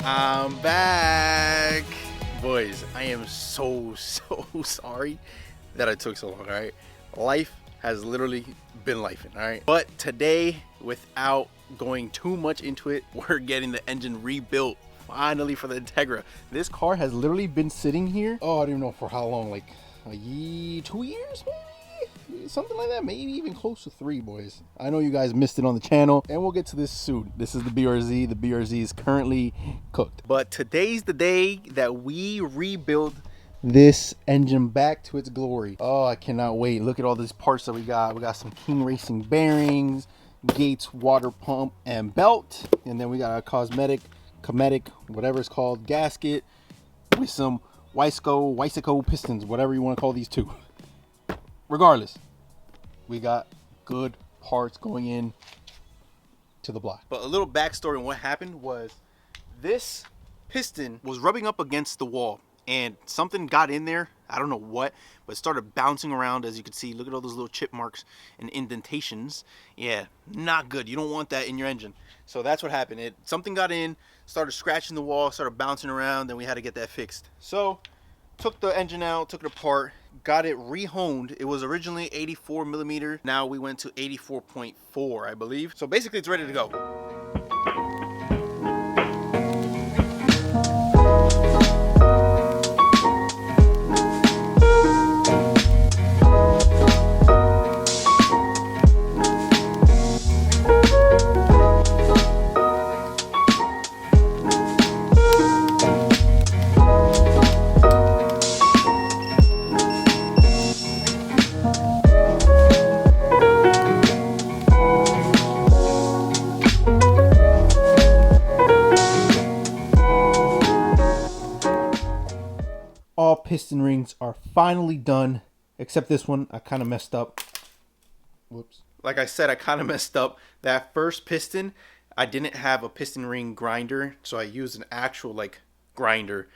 I'm back. Boys, I am so sorry that I took so long, alright? Life has literally been lifing, alright? But today, without going too much into it, we're getting the engine rebuilt finally for the Integra. This car has literally been sitting here, oh, I don't even know for how long, like a year, 2 years maybe? Something like that, maybe even close to 3, boys. I know you guys missed it on the channel, and we'll get to this soon. This is the BRZ. The BRZ is currently cooked. But today's the day that we rebuild this engine back to its glory. Oh, I cannot wait. Look at all these parts that we got. We got some King Racing bearings, Gates water pump and belt, and then we got a Cometic, whatever it's called, gasket with some Weisico pistons, whatever you want to call these two. Regardless, we got good parts going in to the block. But a little backstory on what happened was this piston was rubbing up against the wall and something got in there. I don't know what, but it started bouncing around. As you can see, look at all those little chip marks and indentations. Yeah, not good. You don't want that in your engine. So that's what happened. Something got in, started scratching the wall, started bouncing around, then we had to get that fixed. So took the engine out, took it apart, got it rehoned. It was originally 84 millimeter. Now we went to 84.4, I believe. So basically it's ready to go. All piston rings are finally done, except this one. I kind of messed up. Whoops. Like I said, I kind of messed up. That first piston, I didn't have a piston ring grinder, so I used an actual like grinder,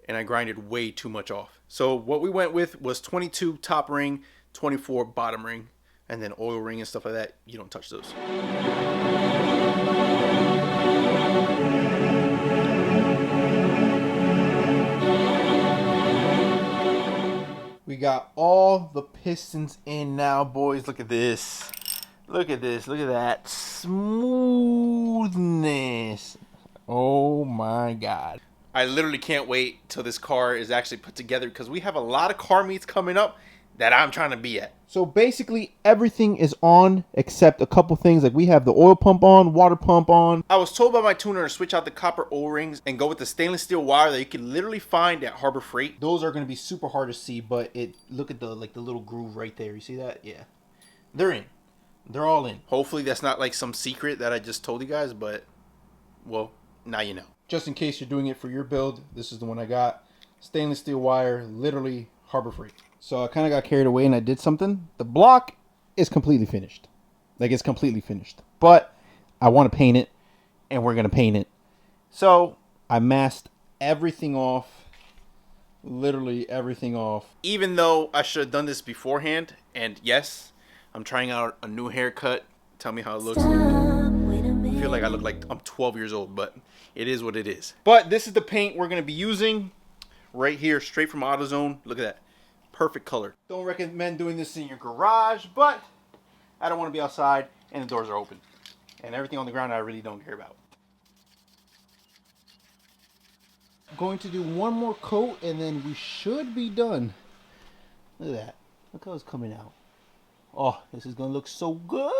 and I grinded way too much off. So what we went with was 22 top ring, 24 bottom ring, and then oil ring and stuff like that. You don't touch those. We got all the pistons in now, boys. Look at this. Look at this. Look at that smoothness. Oh my God. I literally can't wait till this car is actually put together, because we have a lot of car meets coming up that I'm trying to be at. So basically everything is on except a couple things. Like we have the oil pump on, water pump on. I was told by my tuner to switch out the copper O-rings and go with the stainless steel wire that you can literally find at Harbor Freight. Those are going to be super hard to see, but look at the little groove right there. You see that? Yeah. They're in. They're all in. Hopefully that's not like some secret that I just told you guys, but well, now you know. Just in case you're doing it for your build, this is the one I got. Stainless steel wire, literally Harbor Freight. So I kind of got carried away and I did something. The block is completely finished. Like, it's completely finished. But I want to paint it, and we're going to paint it. So I masked everything off. Literally everything off. Even though I should have done this beforehand. And yes, I'm trying out a new haircut. Tell me how it looks. I feel like I look like I'm 12 years old, but it is what it is. But this is the paint we're going to be using right here, straight from AutoZone. Look at that. Perfect color. Don't recommend doing this in your garage, but I don't want to be outside and the doors are open. And everything on the ground I really don't care about. I'm going to do one more coat and then we should be done. Look at that. Look how it's coming out. Oh, this is going to look so good.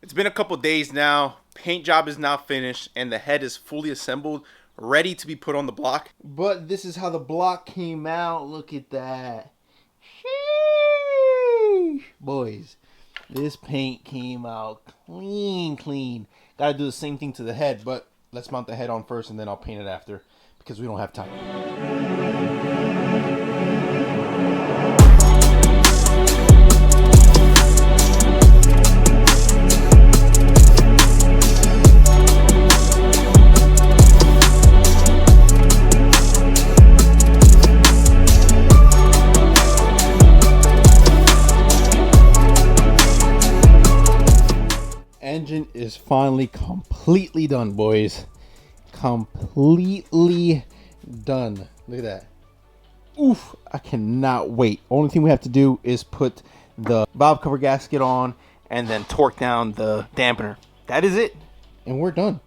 It's been a couple days now. Paint job is now finished and the head is fully assembled, ready to be put on the block. But this is how the block came out. Look at that. Sheesh. Boys, this paint came out clean. Gotta do the same thing to the head, but let's mount the head on first and then I'll paint it after, because we don't have time. Engine is finally completely done, boys. completely done. Look at that. Oof, I cannot wait. Only thing we have to do is put the valve cover gasket on and then torque down the dampener. That is it, and we're done.